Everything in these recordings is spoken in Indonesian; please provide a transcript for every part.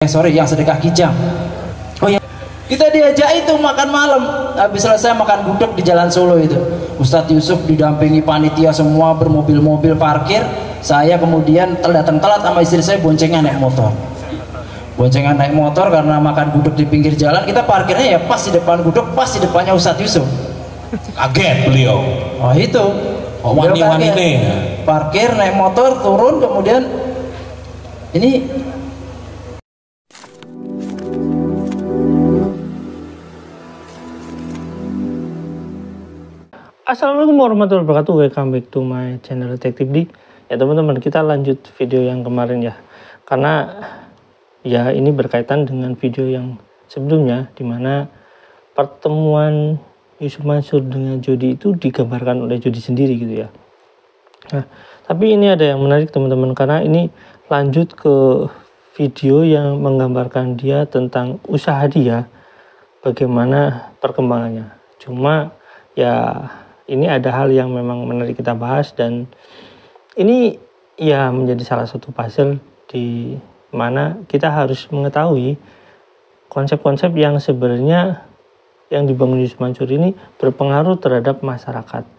Sorry, yang sedekah kijang. Oh ya, kita diajak itu makan malam. Habis selesai makan gudeg di Jalan Solo itu, Ustadz Yusuf didampingi panitia semua bermobil-mobil parkir. Saya kemudian datang telat sama istri saya, boncengan naik motor. Boncengan naik motor karena makan gudeg di pinggir jalan. Kita parkirnya ya pas di depan gudeg, pas di depannya Ustadz Yusuf. Kaget beliau. Oh itu. Oh, wani-wani nih. Parkir naik motor, turun, kemudian ini Assalamualaikum warahmatullahi wabarakatuh. Welcome back to my channel Detektif D. Ya teman-teman, kita lanjut video yang kemarin ya. Karena ya ini berkaitan dengan video yang sebelumnya, dimana pertemuan Yusuf Mansur dengan Jody itu digambarkan oleh Jody sendiri gitu ya. Nah, tapi ini ada yang menarik teman-teman, karena ini lanjut ke video yang menggambarkan dia tentang usaha dia, bagaimana perkembangannya. Cuma ya ini ada hal yang memang menarik kita bahas, dan ini ya menjadi salah satu puzzle di mana kita harus mengetahui konsep-konsep yang sebenarnya yang dibangun Yusuf Mansur ini berpengaruh terhadap masyarakat.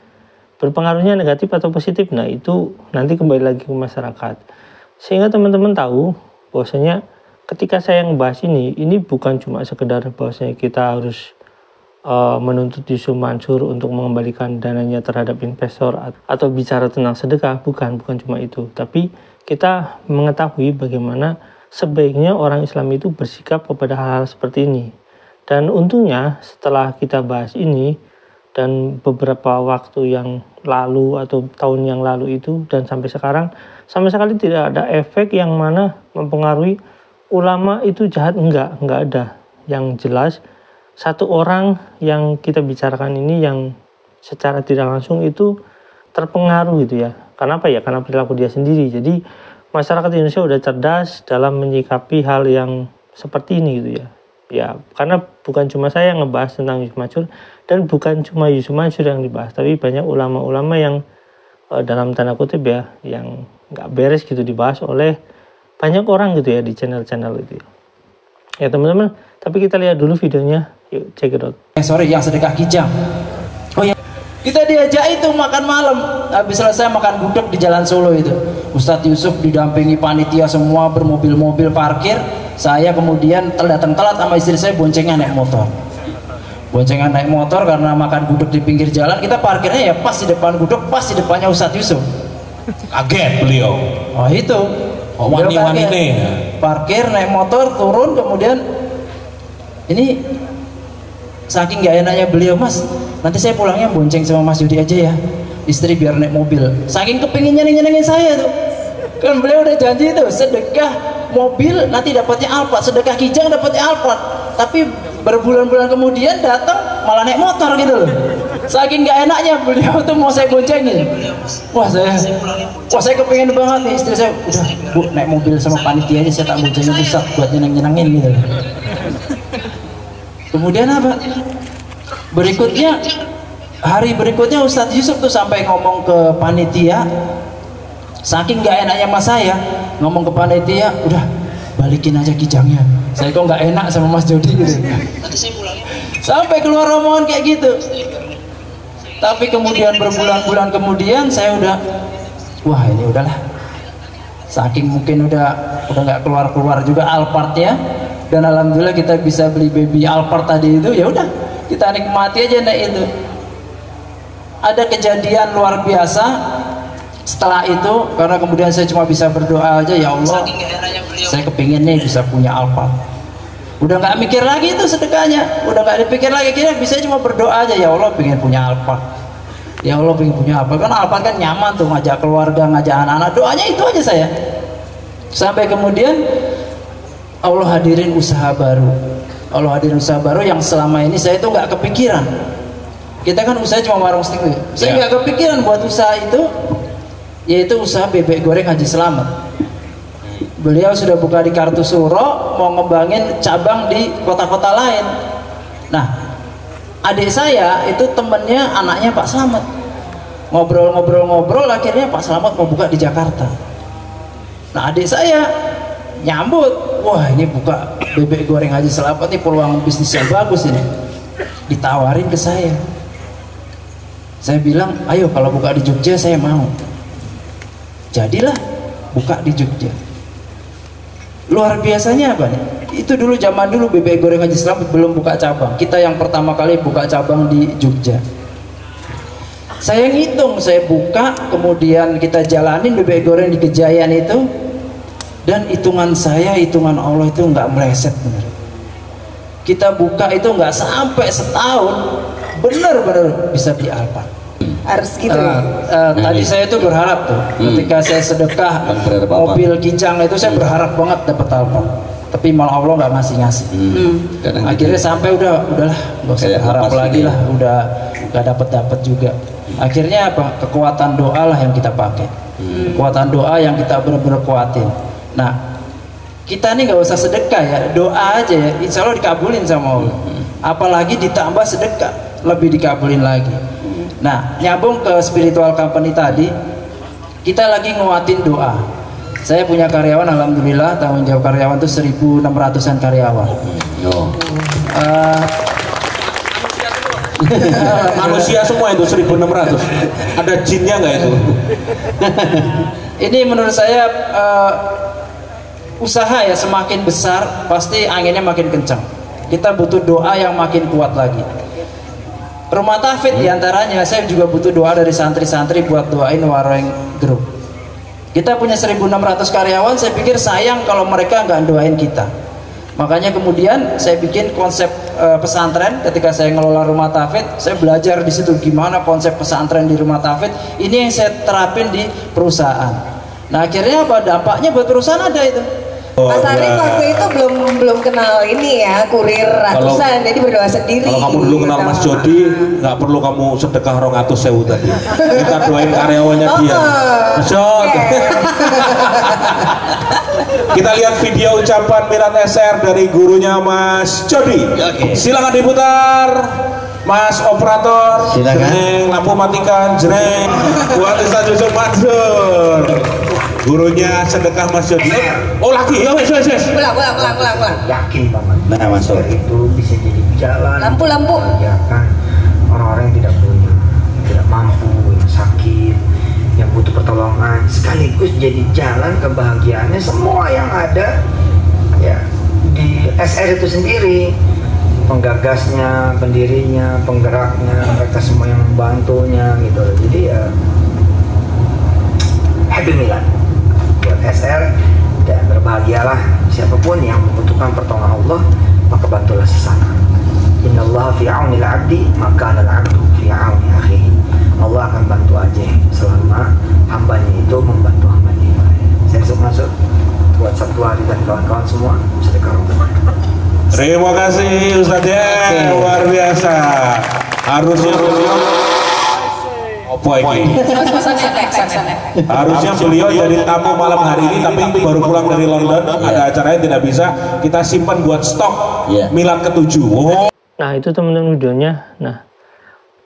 Berpengaruhnya negatif atau positif, nah itu nanti kembali lagi ke masyarakat. Sehingga teman-teman tahu bahwasanya ketika saya ngebahas ini bukan cuma sekedar bahwasanya kita harus menuntut Yusuf Mansur untuk mengembalikan dananya terhadap investor atau bicara tentang sedekah, bukan cuma itu, tapi kita mengetahui bagaimana sebaiknya orang Islam itu bersikap kepada hal-hal seperti ini. Dan untungnya setelah kita bahas ini dan beberapa waktu yang lalu atau tahun yang lalu itu dan sampai sekarang, sama sekali tidak ada efek yang mana mempengaruhi ulama itu jahat, enggak ada. Yang jelas satu orang yang kita bicarakan ini yang secara tidak langsung itu terpengaruh gitu ya. Kenapa ya? Karena perilaku dia sendiri. Jadi masyarakat Indonesia udah cerdas dalam menyikapi hal yang seperti ini gitu ya. Ya, karena bukan cuma saya yang ngebahas tentang Yusuf Mansur, dan bukan cuma Yusuf Mansur yang dibahas, tapi banyak ulama-ulama yang dalam tanda kutip ya, yang nggak beres gitu dibahas oleh banyak orang gitu ya di channel-channel itu. Ya teman-teman, tapi kita lihat dulu videonya. Yuk, check it out. Sorry, yang sedekah kijang. Oh ya, kita diajak itu makan malam. Habis selesai makan gudeg di Jalan Solo itu, Ustadz Yusuf didampingi panitia semua bermobil-mobil parkir. Saya kemudian datang telat sama istri saya, boncengan naik motor. Boncengan naik motor karena makan gudeg di pinggir jalan. Kita parkirnya ya pas di depan gudeg, pas di depannya Ustadz Yusuf. Kaget beliau. Oh itu. Oh, wani-wani nih. Parkir naik motor, turun, kemudian ini saking gak enaknya beliau, Mas, nanti saya pulangnya bonceng sama Mas Yudi aja ya, istri biar naik mobil. Saking kepinginnya nyenengin saya tuh, kan beliau udah janji tuh sedekah mobil nanti dapatnya Alphard, sedekah kijang dapatnya Alphard. Tapi berbulan-bulan kemudian datang malah naik motor gitu loh. Saking gak enaknya beliau tuh mau saya boncengin. Wah saya kepingin banget nih, istri saya udah Bu naik mobil sama panitia aja, saya tak boncengin Ustaz buat nyenengin gitu loh. Kemudian apa? Berikutnya, hari berikutnya Ustadz Yusuf tuh sampai ngomong ke panitia, saking gak enaknya mas saya, ngomong ke panitia, udah balikin aja kijangnya. Saya kok gak enak sama Mas Jody gitu. Sampai keluar omongan kayak gitu. Tapi kemudian berbulan-bulan kemudian saya udah, wah ini udahlah. Saking mungkin udah gak keluar juga Alphardnya. Dan alhamdulillah kita bisa beli baby Alphard tadi itu, ya udah kita nikmati aja naik itu. Ada kejadian luar biasa setelah itu, karena kemudian saya cuma bisa berdoa aja, ya Allah saya kepingin nih bisa punya Alphard. Udah nggak mikir lagi itu sedekahnya, udah nggak dipikir lagi, kira bisa cuma berdoa aja, ya Allah pengen punya Alphard, ya Allah pengen punya apa, kan Alphard kan nyaman tuh ngajak keluarga, ngajak anak-anak, doanya itu aja saya. Sampai kemudian Allah hadirin usaha baru. Allah hadirin usaha baru yang selama ini saya itu nggak kepikiran. Kita kan usaha cuma warung steak. Saya nggak kepikiran buat usaha itu, yaitu usaha bebek goreng Haji Selamat. Beliau sudah buka di Kartusuro, mau ngembangin cabang di kota-kota lain. Nah, adik saya itu temennya anaknya Pak Slamet. Ngobrol-ngobrol, akhirnya Pak Slamet mau buka di Jakarta. Nah, adik saya nyambut, wah ini buka bebek goreng Haji Selamat nih peluang bisnis yang bagus ini. Ditawarin ke saya. Saya bilang, ayo kalau buka di Jogja saya mau. Jadilah buka di Jogja. Luar biasanya apa nih? Itu dulu zaman dulu bebek goreng Haji Selamat belum buka cabang. Kita yang pertama kali buka cabang di Jogja. Saya ngitung, saya buka, kemudian kita jalanin bebek goreng di Kejayaan itu, dan hitungan saya, hitungan Allah itu nggak meleset bener. Kita buka itu nggak sampai setahun, bener-bener bisa di Alphard. Harus gitu tadi saya tuh berharap tuh ketika saya sedekah mobil Kijang itu saya berharap banget dapat Alphard, tapi malah Allah nggak ngasih. Akhirnya sampai udahlah nggak usah berharap lagi lah, udah nggak dapat juga. Akhirnya apa, kekuatan doa lah yang kita pakai, kekuatan doa yang kita benar-benar kuatin. Nah kita nih nggak usah sedekah ya, doa aja ya, insya Allah dikabulin sama Allah. Apalagi ditambah sedekah, lebih dikabulin lagi. Nah, nyambung ke spiritual company tadi, kita lagi nguatin doa. Saya punya karyawan, alhamdulillah tanggung jawab karyawan tuh 1.600-an karyawan. Manusia semua itu 1.600. Ada jinnya nggak itu? Ini menurut saya usaha ya, semakin besar pasti anginnya makin kencang. Kita butuh doa yang makin kuat lagi. Rumah Tafid diantaranya, saya juga butuh doa dari santri-santri buat doain Wareng Group. Kita punya 1.600 karyawan, saya pikir sayang kalau mereka nggak doain kita. Makanya kemudian saya bikin konsep pesantren. Ketika saya ngelola Rumah Tafid, saya belajar di situ gimana konsep pesantren di Rumah Tafid. Ini yang saya terapin di perusahaan. Nah akhirnya apa, dampaknya buat perusahaan ada itu. Mas Arif waktu itu belum kenal ini ya, kurir ratusan, jadi berdoa sendiri. Kalau kamu dulu kenal Mas Jody, nggak perlu kamu sedekah 200.000 tadi. Kita doain karyawannya dia. Mas Jody. Kita lihat video ucapan Milat SR dari gurunya Mas Jody. Silakan diputar. Mas operator, jreng, lampu matikan, jreng. Buat Ustaz Yusuf Mansur. Gurunya sedekah Mas Jody. Oh lagi, ya wes. Pulang. Yakin banget. Nah, Mansur itu bisa jadi jalan. Lampu. Ya kan, orang-orang yang tidak punya, yang tidak mampu, yang sakit, yang butuh pertolongan, sekaligus jadi jalan kebahagiaannya semua yang ada. Ya, di SR itu sendiri. Penggagasnya, pendirinya, penggeraknya, mereka semua yang membantunya gitu. Jadi ya happy Milad buat SR, dan berbahagialah siapapun yang membutuhkan pertolongan Allah, maka bantulah sesama. Innallaha fi aunil 'abdi maka al-'abdu fi auni akhihi. Allah akan bantu aja selama hambanya itu membantu hambanya. Saya masuk buat Sabtu Hari dan kawan-kawan semua sedekah rumah. Terima kasih Ustaz ya, luar biasa. Harusnya beliau apa ini? Harusnya beliau jadi tamu malam hari ini, tapi baru pulang dari London, ada acaranya tidak bisa. Kita simpan buat stok Milad ke-7. Nah itu teman-teman videonya. Nah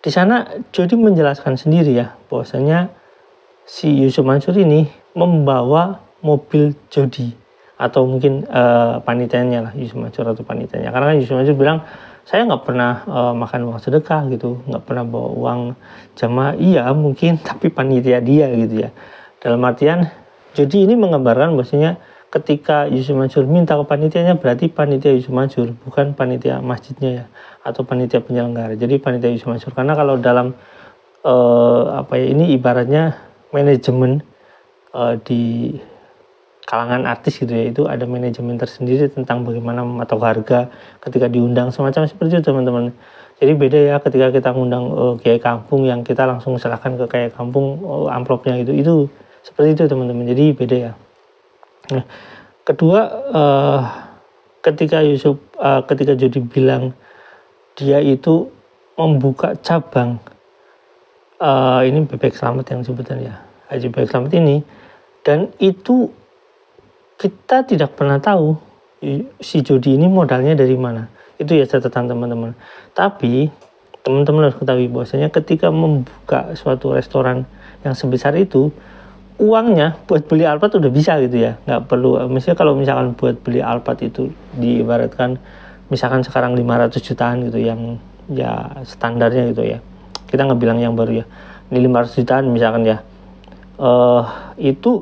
di sana Jody menjelaskan sendiri ya, bahwasanya si Yusuf Mansur ini membawa mobil Jody, atau mungkin panitianya lah, Yusuf Mansur atau panitianya. Karena kan Yusuf Mansur bilang, saya nggak pernah makan uang sedekah gitu, nggak pernah bawa uang jamaah. Iya mungkin, tapi panitia dia gitu ya. Dalam artian Jody ini menggambarkan bahwasanya ketika Yusuf Mansur minta ke panitianya, berarti panitia Yusuf Mansur, bukan panitia masjidnya ya, atau panitia penyelenggara. Jadi panitia Yusuf Mansur. Karena kalau dalam ini ibaratnya manajemen di kalangan artis gitu ya, itu ada manajemen tersendiri tentang bagaimana mematok harga ketika diundang, semacam seperti itu teman-teman. Jadi beda ya ketika kita ngundang kiai kampung yang kita langsung serahkan ke kiai kampung amplopnya gitu, itu seperti itu teman-teman. Jadi beda ya. Nah, kedua ketika Jody bilang dia itu membuka cabang, ini Bebek Selamat yang sebutannya Haji Bebek Selamat ini, dan itu kita tidak pernah tahu si Jody ini modalnya dari mana. Itu ya catatan teman-teman. Tapi teman-teman harus ketahui bahwasanya ketika membuka suatu restoran yang sebesar itu, uangnya buat beli Alphard udah bisa gitu ya, nggak perlu. Misalnya kalau misalkan buat beli Alphard itu diibaratkan misalkan sekarang 500 jutaan gitu yang ya standarnya gitu ya, kita nggak bilang yang baru ya, ini 500 jutaan misalkan ya, itu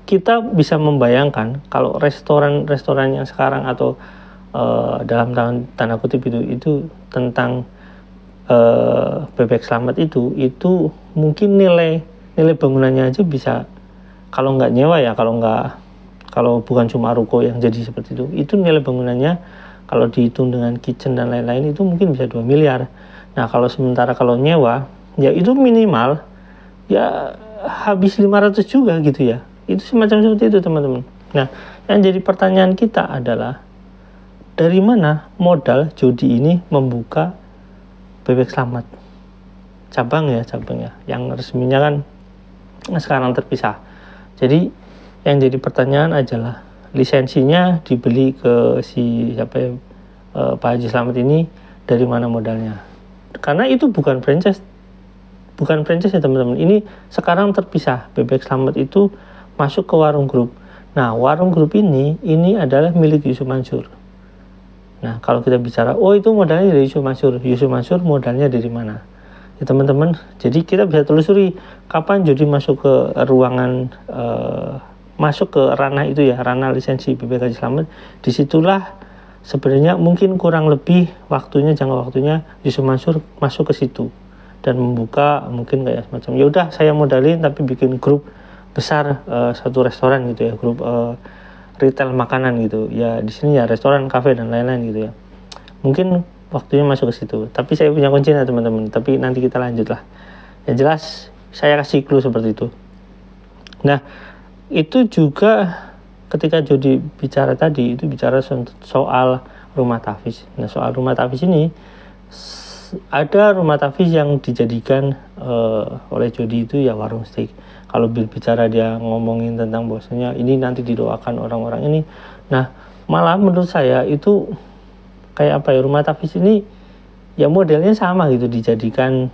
kita bisa membayangkan kalau restoran yang sekarang atau dalam tanda kutip itu tentang bebek selamat itu mungkin nilai bangunannya aja bisa, kalau nggak nyewa ya, kalau bukan cuma ruko yang jadi seperti itu nilai bangunannya kalau dihitung dengan kitchen dan lain-lain itu mungkin bisa 2 miliar. Nah kalau sementara kalau nyewa ya itu minimal ya habis 500 juga gitu ya, itu semacam seperti itu teman-teman. Nah yang jadi pertanyaan kita adalah dari mana modal Jody ini membuka bebek selamat cabang ya, yang resminya kan sekarang terpisah. Jadi yang jadi pertanyaan adalah lisensinya dibeli ke si siapa ya, Pak Haji Slamet ini dari mana modalnya? Karena itu bukan franchise ya teman-teman. Ini sekarang terpisah. Bebek Selamat itu masuk ke Warung Group. Nah Warung Group ini adalah milik Yusuf Mansur. Nah kalau kita bicara itu modalnya dari Yusuf Mansur modalnya dari mana? Ya teman-teman, jadi kita bisa telusuri kapan Jody masuk ke ruangan, masuk ke ranah itu ya, ranah lisensi BPK Haji Slamet. Disitulah sebenarnya mungkin kurang lebih jangka waktunya Yusuf Mansur masuk ke situ dan membuka mungkin kayak semacam ya udah saya modalin tapi bikin grup besar, satu restoran gitu ya, grup retail makanan gitu ya, di sini ya restoran, kafe dan lain-lain gitu ya. Mungkin waktunya masuk ke situ. Tapi saya punya kuncinya teman-teman. Tapi nanti kita lanjut lah. Yang jelas saya kasih clue seperti itu. Nah itu juga ketika Jody bicara tadi itu bicara soal rumah tahfiz. Nah soal rumah tahfiz ini ada rumah tahfiz yang dijadikan oleh Jody itu ya warung steak. Kalau bicara dia ngomongin tentang bahwasanya ini nanti didoakan orang-orang ini. Nah malah menurut saya itu kayak apa ya, rumah tahfiz ini ya modelnya sama gitu, dijadikan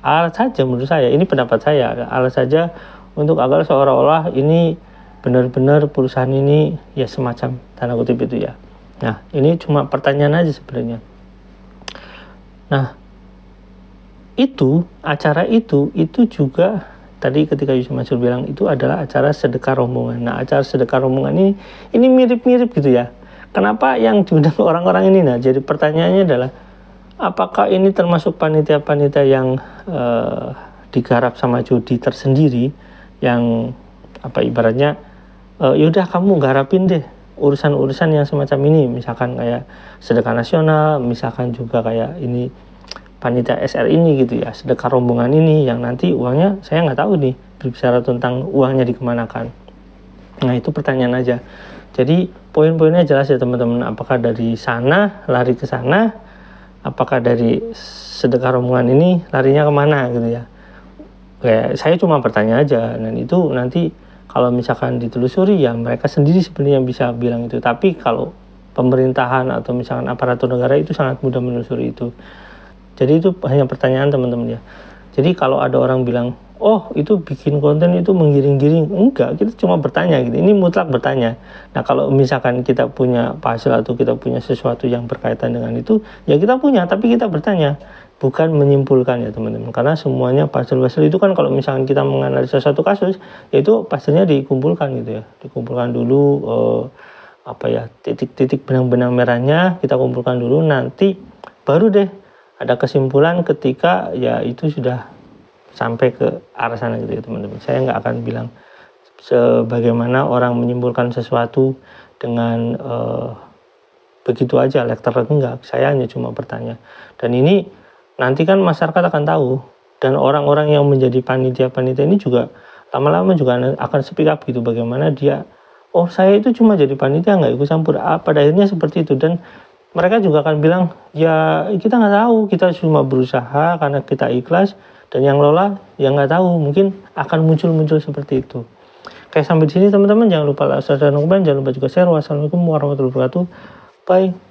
alat saja menurut saya, ini pendapat saya, alat saja untuk agar seolah-olah ini benar-benar perusahaan ini ya semacam tanda kutip itu ya. Nah ini cuma pertanyaan aja sebenarnya. Nah acara itu juga tadi ketika Yusuf Mansur bilang itu adalah acara sedekah rombongan. Nah acara sedekah rombongan ini mirip-mirip gitu ya. Kenapa yang diundang orang-orang ini? Nah, jadi pertanyaannya adalah apakah ini termasuk panitia-panitia yang digarap sama Jody tersendiri, yang apa ibaratnya yaudah kamu garapin deh urusan-urusan yang semacam ini, misalkan kayak sedekah nasional, misalkan juga kayak ini panitia SR ini gitu ya, sedekah rombongan ini yang nanti uangnya saya nggak tahu nih, berbicara tentang uangnya dikemanakan. Nah itu pertanyaan aja. Jadi poin-poinnya jelas ya teman-teman, apakah dari sana lari ke sana, apakah dari sedekah rombongan ini larinya kemana gitu ya. Kayak saya cuma bertanya aja, dan itu nanti kalau misalkan ditelusuri ya mereka sendiri sebenarnya bisa bilang itu. Tapi kalau pemerintahan atau misalkan aparatur negara itu sangat mudah menelusuri itu. Jadi itu hanya pertanyaan teman-teman ya. Jadi kalau ada orang bilang itu bikin konten itu menggiring-giring, enggak, kita cuma bertanya gitu, ini mutlak bertanya. Nah kalau misalkan kita punya puzzle atau kita punya sesuatu yang berkaitan dengan itu, ya kita punya, tapi kita bertanya, bukan menyimpulkan ya teman-teman, karena semuanya puzzle itu kan kalau misalkan kita menganalisa suatu kasus, yaitu puzzle-nya dikumpulkan gitu ya, dikumpulkan dulu titik-titik benang-benang merahnya kita kumpulkan dulu, nanti baru deh ada kesimpulan ketika ya itu sudah sampai ke arah sana gitu ya teman-teman. Saya nggak akan bilang sebagaimana orang menyimpulkan sesuatu dengan begitu aja lekter, enggak. Saya hanya cuma bertanya. Dan ini nanti kan masyarakat akan tahu, dan orang-orang yang menjadi panitia-panitia ini juga lama-lama juga akan speak up gitu, bagaimana dia saya itu cuma jadi panitia nggak ikut campur. Pada akhirnya seperti itu, dan mereka juga akan bilang ya kita nggak tahu, kita cuma berusaha karena kita ikhlas. Dan yang lola yang nggak tahu, mungkin akan muncul seperti itu. Kayak sampai di sini teman-teman, jangan lupa like, subscribe, dan komen, jangan lupa juga share. Wassalamualaikum warahmatullahi wabarakatuh. Bye.